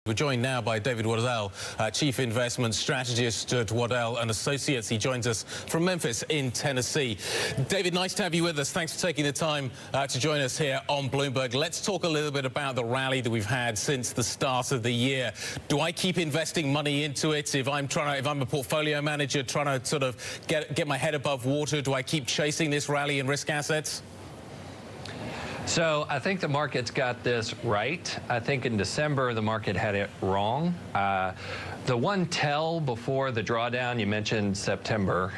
We're joined now by David Waddell, Chief Investment Strategist at Waddell and Associates. He joins us from Memphis in Tennessee. David, nice to have you with us. Thanks for taking the time to join us here on Bloomberg. Let's talk a little bit about the rally that we've had since the start of the year. Do I keep investing money into it? If I'm a portfolio manager trying to sort of get my head above water, do I keep chasing this rally in risk assets? So I think the market's got this right. I think in December the market had it wrong. The one tell before the drawdown, you mentioned September,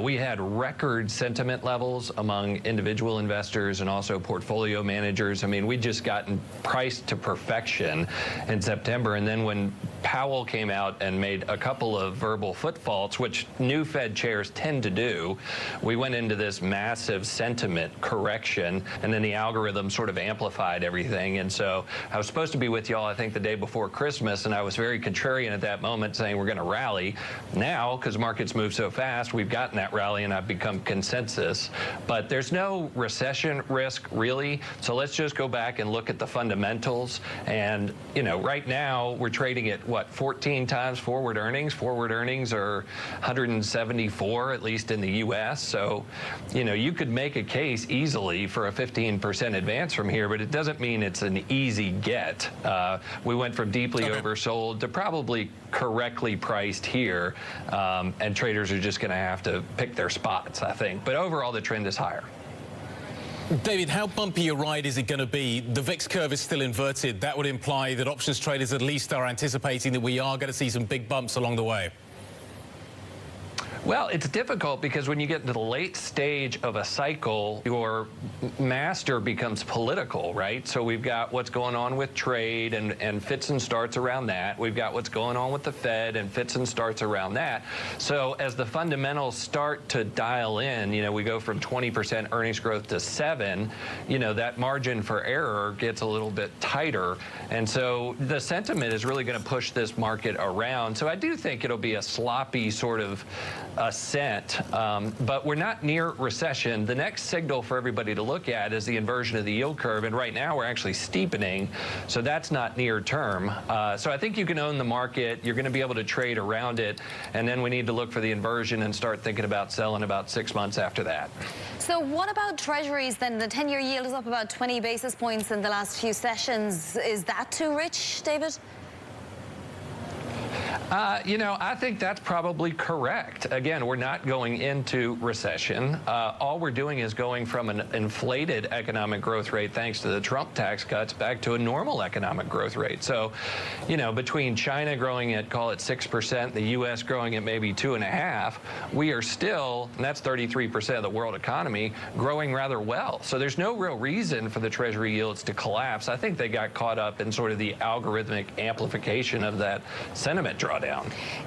we had record sentiment levels among individual investors and also portfolio managers. I mean, we'd just gotten priced to perfection in September. And then when Powell came out and made a couple of verbal foot faults, which new Fed chairs tend to do, we went into this massive sentiment correction, and then the algorithm sort of amplified everything. And so I was supposed to be with y'all, I think, the day before Christmas, and I was very contrarian at that moment, saying we're going to rally. Now, because markets move so fast, we've gotten that rally, and I've become consensus. But there's no recession risk, really. So let's just go back and look at the fundamentals. And, you know, right now we're trading at, what, 14 times forward earnings? Forward earnings are 174, at least in the U.S. So, you know, you could make a case easily for a 15% advance from here, but it doesn't mean it's an easy get. We went from deeply oversold to probably correctly priced here, and traders are just going to have to pick their spots, I think. But overall, the trend is higher. David, how bumpy a ride is it going to be? The VIX curve is still inverted. That would imply that options traders at least are anticipating that we are going to see some big bumps along the way. Well, it's difficult because when you get to the late stage of a cycle, your master becomes political, right? So we've got what's going on with trade and fits and starts around that. We've got what's going on with the Fed and fits and starts around that. So as the fundamentals start to dial in, you know, we go from 20% earnings growth to 7%, you know, that margin for error gets a little bit tighter. And so the sentiment is really going to push this market around. So I do think it'll be a sloppy sort of ascent, but we're not near recession. The next signal for everybody to look at is the inversion of the yield curve, and right now we're actually steepening, so that's not near term. So I think you can own the market, you're going to be able to trade around it, and then we need to look for the inversion and start thinking about selling about 6 months after that. So what about treasuries then? The 10-year yield is up about 20 basis points in the last few sessions. Is that too rich, David? You know, I think that's probably correct. Again, we're not going into recession. All we're doing is going from an inflated economic growth rate, thanks to the Trump tax cuts, back to a normal economic growth rate. So, you know, between China growing at, call it 6%, the U.S. growing at maybe 2.5%, we are still, and that's 33% of the world economy, growing rather well. So there's no real reason for the Treasury yields to collapse. I think they got caught up in sort of the algorithmic amplification of that sentiment drawdown.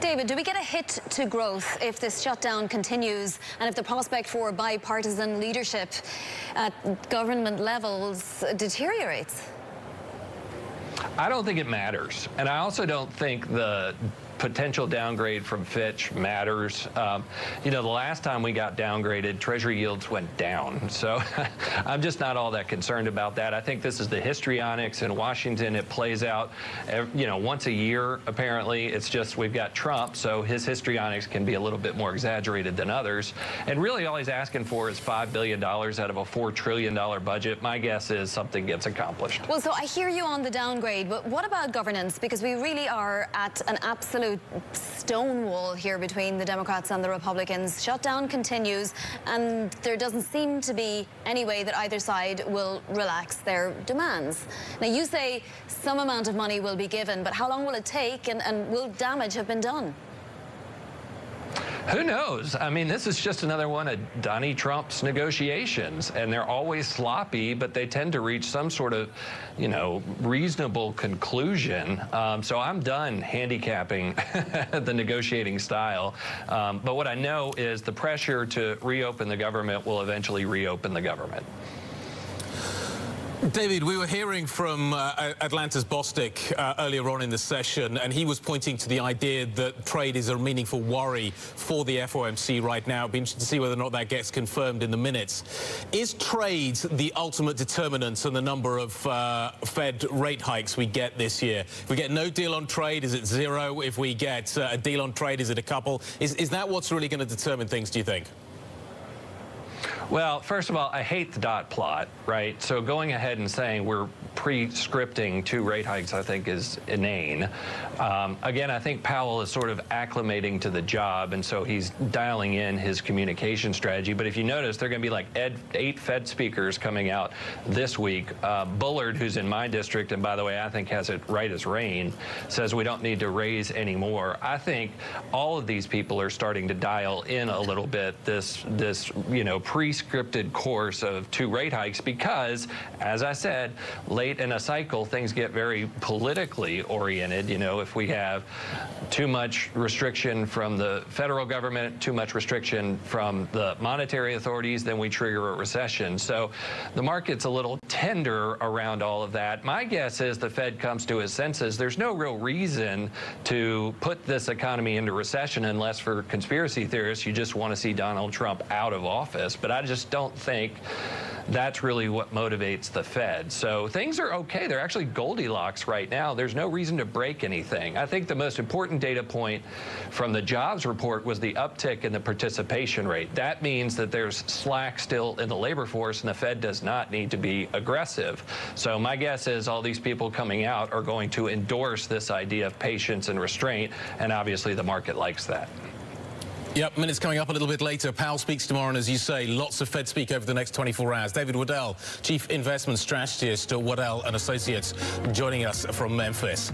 David, do we get a hit to growth if this shutdown continues and if the prospect for bipartisan leadership at government levels deteriorates? I don't think it matters. And I also don't think the potential downgrade from Fitch matters. You know, the last time we got downgraded, Treasury yields went down. So I'm just not all that concerned about that. I think this is the histrionics in Washington. It plays out, you know, once a year, apparently. It's just we've got Trump, so his histrionics can be a little bit more exaggerated than others. And really all he's asking for is $5 billion out of a $4 trillion budget. My guess is something gets accomplished. Well, so I hear you on the downgrade, but what about governance? Because we really are at an absolute stonewall here between the Democrats and the Republicans. Shutdown continues, and there doesn't seem to be any way that either side will relax their demands. Now, you say some amount of money will be given, but how long will it take, and will damage have been done? Who knows? I mean, this is just another one of Donnie Trump's negotiations, and they're always sloppy, but they tend to reach some sort of, you know, reasonable conclusion. So I'm done handicapping the negotiating style. But what I know is the pressure to reopen the government will eventually reopen the government. David, we were hearing from Atlanta's Bostic earlier on in the session, and he was pointing to the idea that trade is a meaningful worry for the FOMC right now. It'd be interesting to see whether or not that gets confirmed in the minutes. Is trade the ultimate determinant on the number of Fed rate hikes we get this year? If we get no deal on trade, is it zero? If we get a deal on trade, is it a couple? Is that what's really going to determine things, do you think? Well, first of all, I hate the dot plot, right? So going ahead and saying we're pre-scripting 2 rate hikes, I think, is inane. Again, I think Powell is sort of acclimating to the job, and so he's dialing in his communication strategy. But if you notice, there are going to be like 8 Fed speakers coming out this week. Bullard, who's in my district, and by the way, I think has it right as rain, says we don't need to raise anymore. I think all of these people are starting to dial in a little bit this pre-scripted course of 2 rate hikes because, as I said, late in a cycle, things get very politically oriented. If we have too much restriction from the federal government, too much restriction from the monetary authorities, then we trigger a recession. So the market's a little tender around all of that. My guess is the Fed comes to his senses. There's no real reason to put this economy into recession unless, for conspiracy theorists, you just want to see Donald Trump out of office. But I just don't think that's really what motivates the Fed. So things are okay. They're actually Goldilocks right now. There's no reason to break anything. I think the most important data point from the jobs report was the uptick in the participation rate. That means that there's slack still in the labor force, and the Fed does not need to be aggressive. So my guess is all these people coming out are going to endorse this idea of patience and restraint, and obviously the market likes that. Yep, minutes coming up a little bit later. Powell speaks tomorrow, and as you say, lots of Fed speak over the next 24 hours. David Waddell, Chief Investment Strategist at Waddell & Associates, joining us from Memphis.